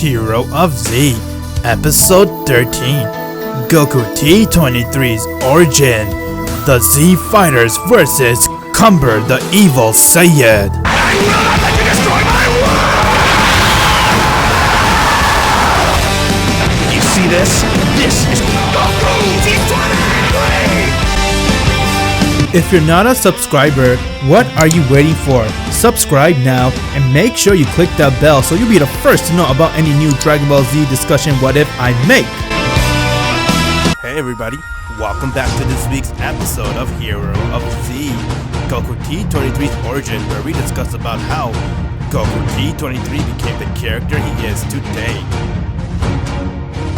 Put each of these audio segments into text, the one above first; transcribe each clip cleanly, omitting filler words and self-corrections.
Hero of Z, Episode 13, GokuT23's Origin, the Z Fighters vs. Cumber the Evil Saiyan. I will not let you destroy my world! You see this? This is GokuT23! If you're not a subscriber, what are you waiting for? Subscribe now and make sure you click that bell so you'll be the first to know about any new Dragon Ball Z discussion what if I make. Hey everybody, welcome back to this week's episode of Hero of Z, GokuT23's Origin, where we discuss about how GokuT23 became the character he is today.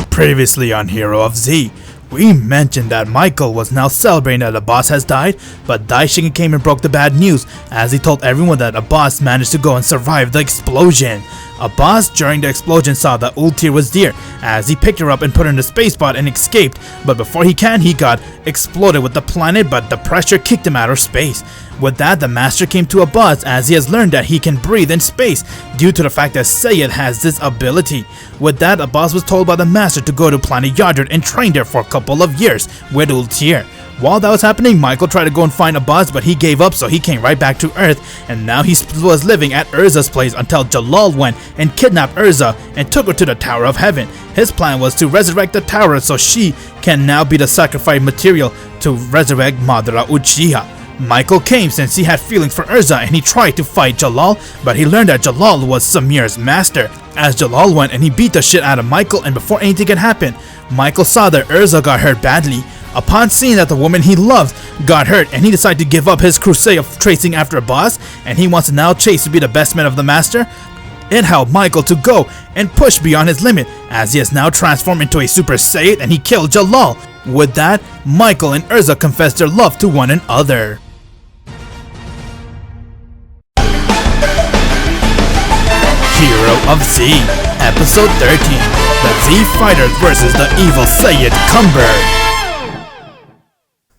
Previously on Hero of Z, we mentioned that Michael was now celebrating that a boss has died, but Daishin came and broke the bad news as he told everyone that a boss managed to go and survive the explosion. A boss during the explosion saw that Ultir was there as he picked her up and put her in the space pod and escaped, but before he got exploded with the planet, but the pressure kicked him out of space. With that, the master came to a boss as he has learned that he can breathe in space due to the fact that Saiyan has this ability. With that, a boss was told by the master to go to planet Yardred and train there for a couple of years with Ultir. While that was happening, Michael tried to go and find a boss, but he gave up, so he came right back to Earth, and now he was living at Urza's place until Jalal went and kidnapped Urza and took her to the Tower of Heaven. His plan was to resurrect the tower so she can now be the sacrifice material to resurrect Madara Uchiha. Michael came since he had feelings for Urza and he tried to fight Jalal, but he learned that Jalal was Samir's master. As Jalal went and he beat the shit out of Michael, and before anything could happen, Michael saw that Urza got hurt badly. Upon seeing that the woman he loved got hurt, and he decided to give up his crusade of chasing after a boss, and he wants to now chase to be the best man of the master, it helped Michael to go and push beyond his limit, as he has now transformed into a Super Saiyan and he killed Jalal. With that, Michael and Urza confessed their love to one another. Hero of Z, Episode 13, the Z Fighters vs. the Evil Saiyan Cumber.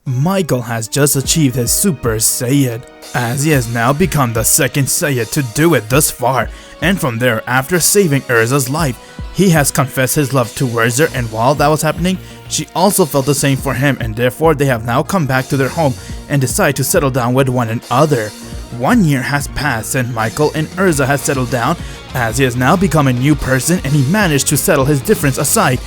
Michael has just achieved his Super Saiyan, as he has now become the second Saiyan to do it thus far, and from there, after saving Urza's life, he has confessed his love to Urza, and while that was happening, she also felt the same for him, and therefore they have now come back to their home and decide to settle down with one another. 1 year has passed and Michael and Urza has settled down, as he has now become a new person and he managed to settle his difference aside,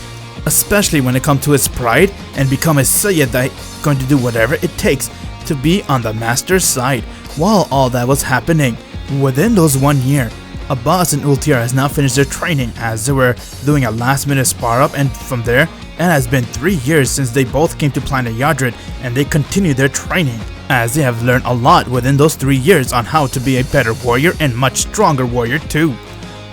especially when it comes to his pride, and become a Saiyan that is going to do whatever it takes to be on the master's side. While all that was happening, within those 1 year, Abbas and Ultir has now finished their training as they were doing a last minute spar up, and from there, it has been 3 years since they both came to planet Yardred and they continued their training, as they have learned a lot within those 3 years on how to be a better warrior and much stronger warrior too.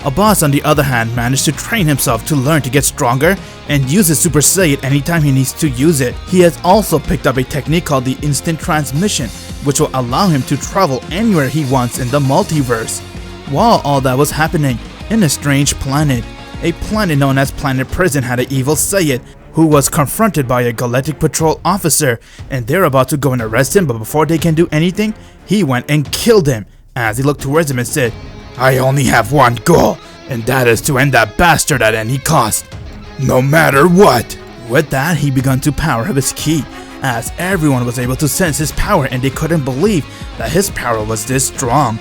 Abbas on the other hand managed to train himself to learn to get stronger and use his Super Saiyan anytime he needs to use it. He has also picked up a technique called the Instant Transmission, which will allow him to travel anywhere he wants in the multiverse. While all that was happening, in a strange planet, a planet known as Planet Prison had an evil Saiyan who was confronted by a Galactic Patrol officer, and they're about to go and arrest him, but before they can do anything, he went and killed him, as he looked towards him and said, "I only have one goal, and that is to end that bastard at any cost, no matter what." With that, he began to power up his ki, as everyone was able to sense his power and they couldn't believe that his power was this strong.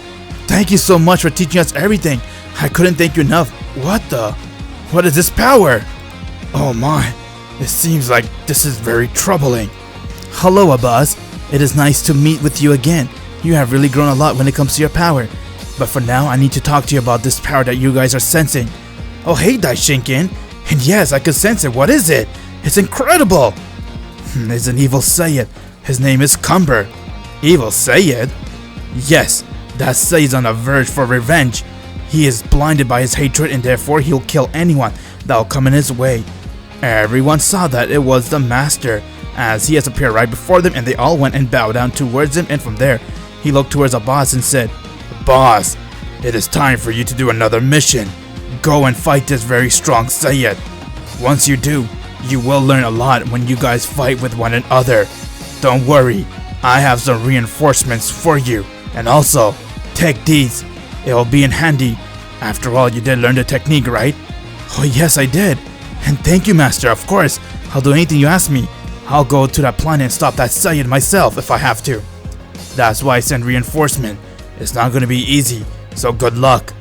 "Thank you so much for teaching us everything. I couldn't thank you enough." What is this power? Oh my, it seems like this is very troubling. "Hello Abbas, it is nice to meet with you again. You have really grown a lot when it comes to your power. But for now, I need to talk to you about this power that you guys are sensing." "Oh hey Daishinkin, and yes, I can sense it. What is it? It's incredible." "It's an evil Saiyan. His name is Cumber." "Evil Saiyan?" "Yes, that Saiyan's on the verge for revenge. He is blinded by his hatred and therefore he'll kill anyone that will come in his way." Everyone saw that it was the master, as he has appeared right before them, and they all went and bowed down towards him, and from there, he looked towards Abbas and said, "Boss, it is time for you to do another mission. Go and fight this very strong Saiyan. Once you do, you will learn a lot when you guys fight with one another. Don't worry, I have some reinforcements for you, and also, take these. It will be in handy. After all, you did learn the technique, right?" Oh yes, I did. And thank you, Master, of course. I'll do anything you ask me. I'll go to that planet and stop that Saiyan myself if I have to. That's why I sent reinforcement. It's not gonna be easy, so good luck.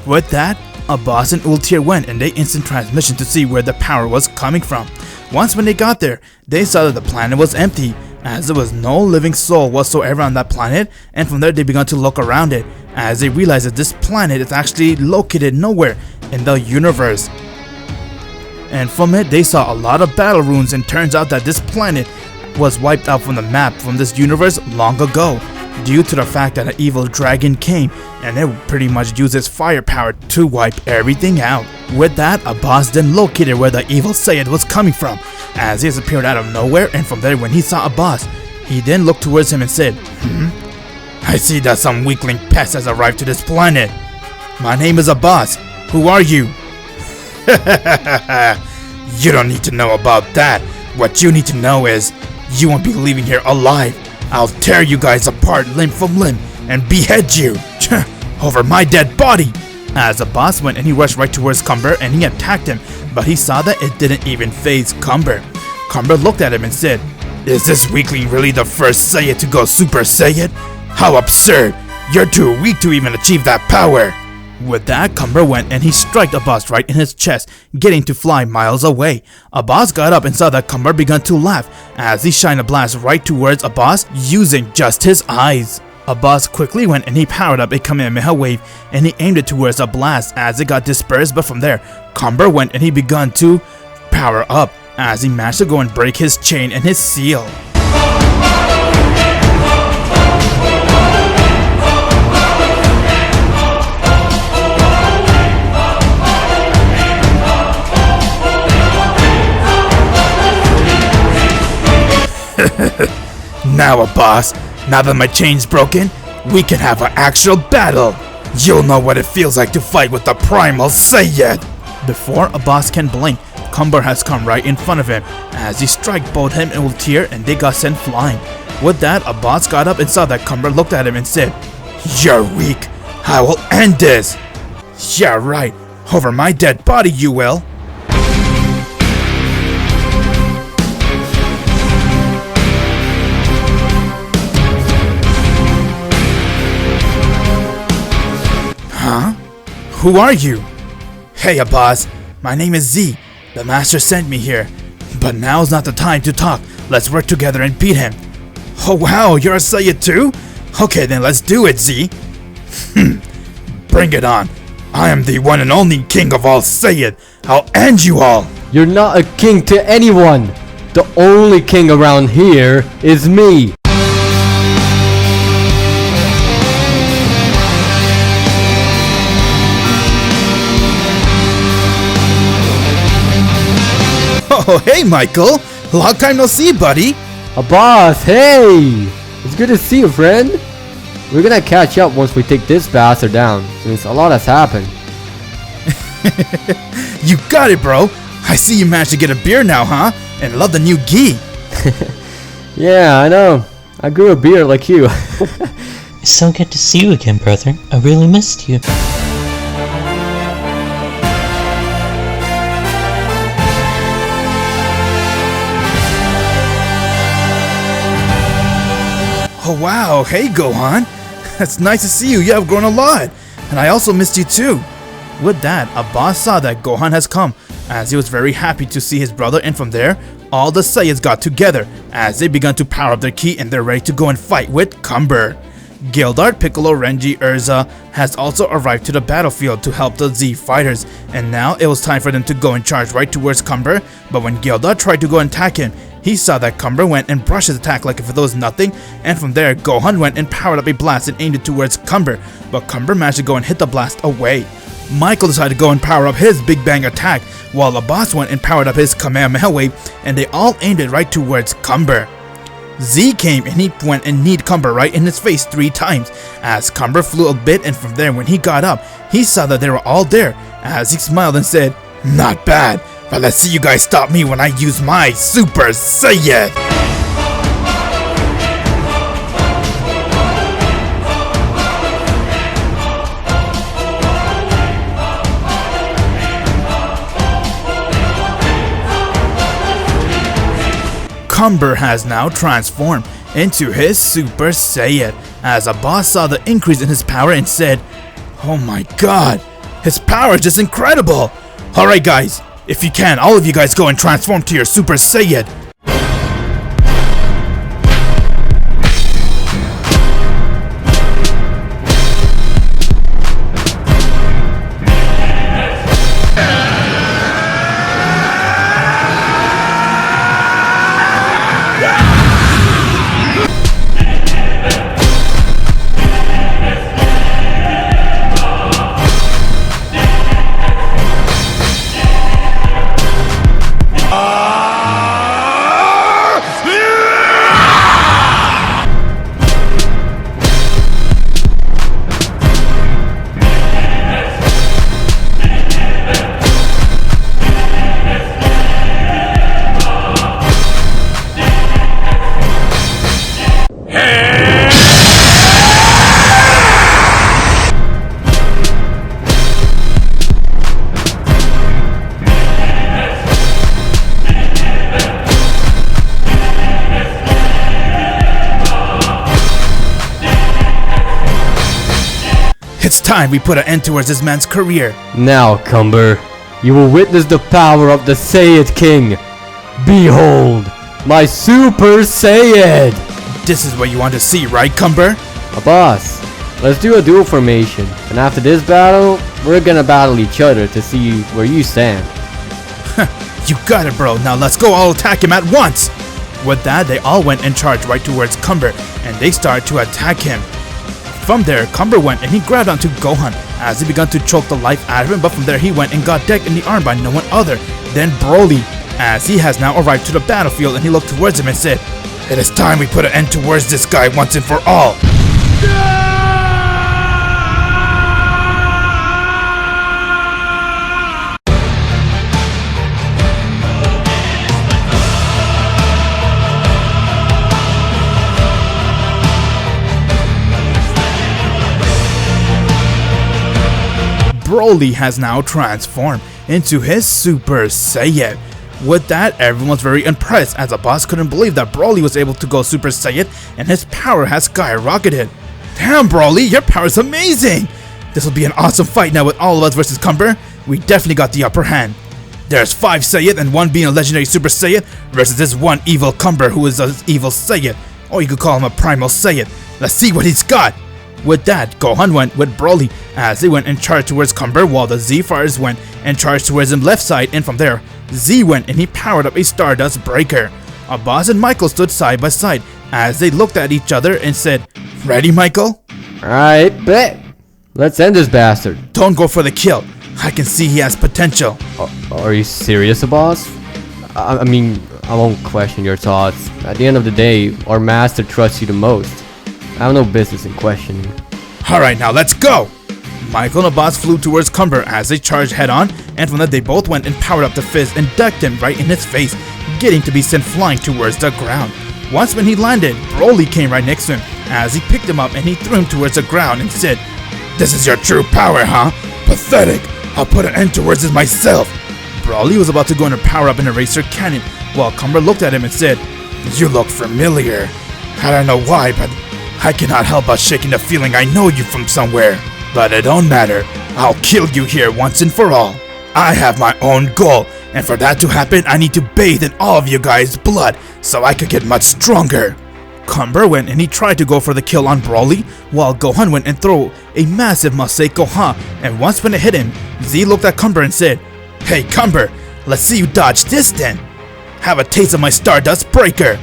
With that, Abbas and Ultir went and they instant transmission to see where the power was coming from. Once when they got there, they saw that the planet was empty, as there was no living soul whatsoever on that planet, and from there they began to look around it, as they realized that this planet is actually located nowhere in the universe. And from it, they saw a lot of battle runes, and turns out that this planet was wiped out from the map from this universe long ago, due to the fact that an evil dragon came and it pretty much used its firepower to wipe everything out. With that, Abbas then located where the evil Saiyan was coming from, as he has appeared out of nowhere, and from there when he saw Abbas, he then looked towards him and said, I see that some weakling pest has arrived to this planet. My name is Abbas. Who are you? You don't need to know about that. What you need to know is, you won't be leaving here alive. I'll tear you guys apart limb from limb and behead you over my dead body. As Abbas went and he rushed right towards Cumber and he attacked him, but he saw that it didn't even faze Cumber. Cumber looked at him and said, Is this weakling really the first Saiyan to go Super Saiyan? How absurd! You're too weak to even achieve that power! With that, Cumber went and he struck Abbas right in his chest, getting to fly miles away. Abbas got up and saw that Cumber began to laugh as he shined a blast right towards Abbas using just his eyes. Abbas quickly went and he powered up a Kamehameha wave and he aimed it towards a blast as it got dispersed, but from there, Cumber went and he began to power up as he managed to go and break his chain and his seal. Now, Abbas, now that my chain's broken, we can have an actual battle. You'll know what it feels like to fight with the Primal Saiyan. Before Abbas can blink, Cumber has come right in front of him as he struck both him and Ultir and they got sent flying. With that, Abbas got up and saw that Cumber looked at him and said, You're weak. I will end this. Yeah, right. Over my dead body you will. Huh? Who are you? Hey Abbas, my name is Z. The master sent me here. But now's not the time to talk. Let's work together and beat him. Oh wow, you're a Saiyan too? Okay then, let's do it, Z. Bring it on. I am the one and only king of all Saiyan. I'll end you all. You're not a king to anyone. The only king around here is me. Oh, hey, Michael. Long time no see, buddy. Abbas, hey! It's good to see you, friend. We're gonna catch up once we take this bastard down, since a lot has happened. You got it, bro. I see you managed to get a beard now, huh? And love the new gi. Yeah, I know. I grew a beard like you. It's so good to see you again, brother. I really missed you. Oh wow, hey Gohan. It's nice to see you, you have grown a lot. And I also missed you too. With that, Abbas saw that Gohan has come, as he was very happy to see his brother, and from there, all the Saiyans got together, as they began to power up their ki and they're ready to go and fight with Cumber. Gildart, Piccolo, Renji, Urza has also arrived to the battlefield to help the Z fighters, and now it was time for them to go and charge right towards Cumber, but when Gildart tried to go and attack him, he saw that Cumber went and brushed his attack like if it was nothing, and from there, Gohan went and powered up a blast and aimed it towards Cumber, but Cumber managed to go and hit the blast away. Michael decided to go and power up his Big Bang attack, while Abbas went and powered up his Kamehameha wave, and they all aimed it right towards Cumber. Z came and he went and kneed Cumber right in his face 3 times, as Cumber flew a bit, and from there when he got up, he saw that they were all there, as he smiled and said, Not bad, but let's see you guys stop me when I use my Super Saiyan! Cumber has now transformed into his Super Saiyan as a boss saw the increase in his power and said, "Oh my god, his power is just incredible! Alright guys, if you can, all of you guys go and transform to your Super Saiyan." It's time we put an end towards this man's career. Now, Cumber, you will witness the power of the Saiyan King. Behold, my Super Saiyan! This is what you want to see, right, Cumber? Boss, let's do a duel formation, and after this battle, we're gonna battle each other to see where you stand. You got it, bro. Now let's go all attack him at once. With that, they all went and charged right towards Cumber, and they started to attack him. From there, Cumber went and he grabbed onto Gohan as he began to choke the life out of him, but from there he went and got decked in the arm by no one other than Broly, as he has now arrived to the battlefield and he looked towards him and said, "It is time we put an end towards this guy once and for all." Broly has now transformed into his Super Saiyan. With that, everyone was very impressed as the boss couldn't believe that Broly was able to go Super Saiyan and his power has skyrocketed. Damn Broly, your power is amazing! This will be an awesome fight now with all of us versus Cumber. We definitely got the upper hand. There's 5 Saiyan and 1 being a legendary Super Saiyan versus this one evil Cumber who is an evil Saiyan. Or you could call him a primal Saiyan. Let's see what he's got. With that, Gohan went with Broly as they went and charged towards Cumber, while the Z Fighters went and charged towards him left side, and from there, Z went and he powered up a Stardust Breaker. Abbas and Michael stood side by side as they looked at each other and said, "Ready, Michael?" Alright, bet. Let's end this bastard. Don't go for the kill. I can see he has potential. Are you serious, boss? I mean, I won't question your thoughts. At the end of the day, our master trusts you the most. I have no business in questioning. Alright, now let's go! Michael and Abbas flew towards Cumber as they charged head on, and from that they both went and powered up the fist and ducked him right in his face, getting to be sent flying towards the ground. Once when he landed, Broly came right next to him as he picked him up and he threw him towards the ground and said, "This is your true power, huh? Pathetic! I'll put an end towards this myself!" Broly was about to go and power up an eraser cannon, while Cumber looked at him and said, "You look familiar. I don't know why, but I cannot help but shaking the feeling I know you from somewhere. But it don't matter. I'll kill you here once and for all. I have my own goal, and for that to happen, I need to bathe in all of you guys' blood so I could get much stronger." Cumber went and he tried to go for the kill on Broly, while Gohan went and threw a massive Masei Gohan, and once when it hit him, Z looked at Cumber and said, "Hey Cumber, let's see you dodge this then. Have a taste of my Stardust Breaker."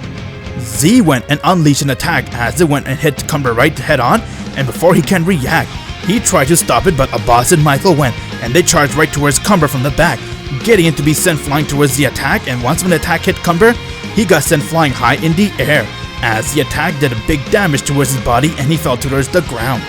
Z went and unleashed an attack as it went and hit Cumber right head on, and before he can react, he tried to stop it, but Abbas and Michael went and they charged right towards Cumber from the back, getting him to be sent flying towards the attack, and once when the attack hit Cumber, he got sent flying high in the air as the attack did a big damage towards his body and he fell towards the ground.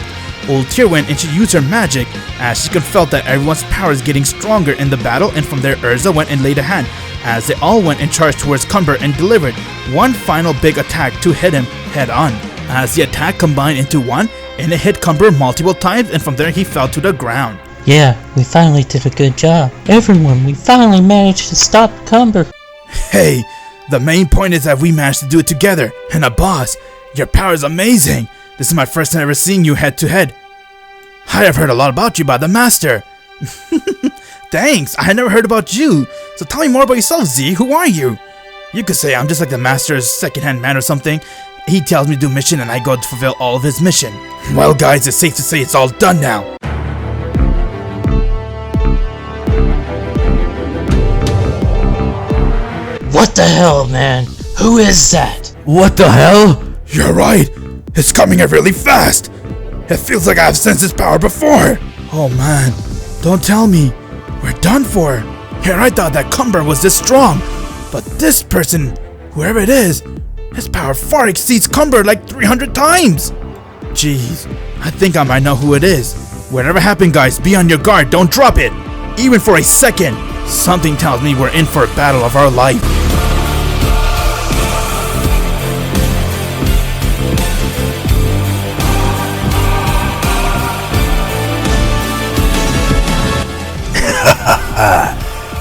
Ultir went and she used her magic as she could felt that everyone's power is getting stronger in the battle, and from there Urza went and laid a hand as they all went and charged towards Cumber and delivered one final big attack to hit him head on. As the attack combined into one and it hit Cumber multiple times, and from there he fell to the ground. Yeah, we finally did a good job. Everyone, we finally managed to stop Cumber. Hey, The main point is that we managed to do it together. And boss, your power is amazing. This is my first time ever seeing you head to head. I have heard a lot about you by the master. Thanks, I had never heard about you. So tell me more about yourself, Z. Who are you? You could say I'm just like the master's second-hand man or something. He tells me to do mission and I go to fulfill all of his mission. Well guys, it's safe to say it's all done now. What the hell, man? Who is that? What the hell? You're right. It's coming in really fast. It feels like I've sensed its power before. Oh man, don't tell me. We're done for. Here I thought that Cumber was this strong. But this person, whoever it is, his power far exceeds Cumber like 300 times. Jeez, I think I might know who it is. Whatever happened guys, be on your guard, don't drop it. Even for a second. Something tells me we're in for a battle of our life.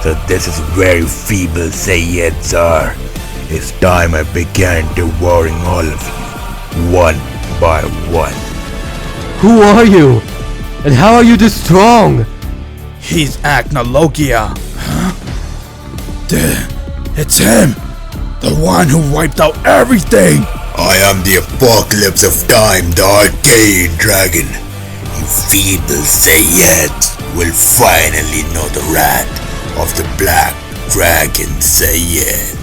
So this is where feeble Saiyans are. It's time I began devouring all of you, one by one. Who are you? And how are you this strong? He's Acnologia. Huh? It's him! The one who wiped out everything! I am the apocalypse of time, the arcane dragon. You feeble Saiyans will finally know the wrath of the Black Dragon Saiyan.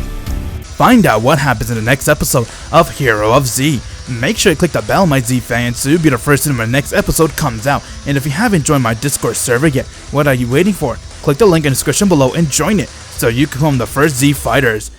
Find out what happens in the next episode of Hero of Z. Make sure you click the bell, my Z fans, so you'll be the first to know when the next episode comes out. And if you haven't joined my Discord server yet, what are you waiting for? Click the link in the description below and join it, so you can become the first Z fighters.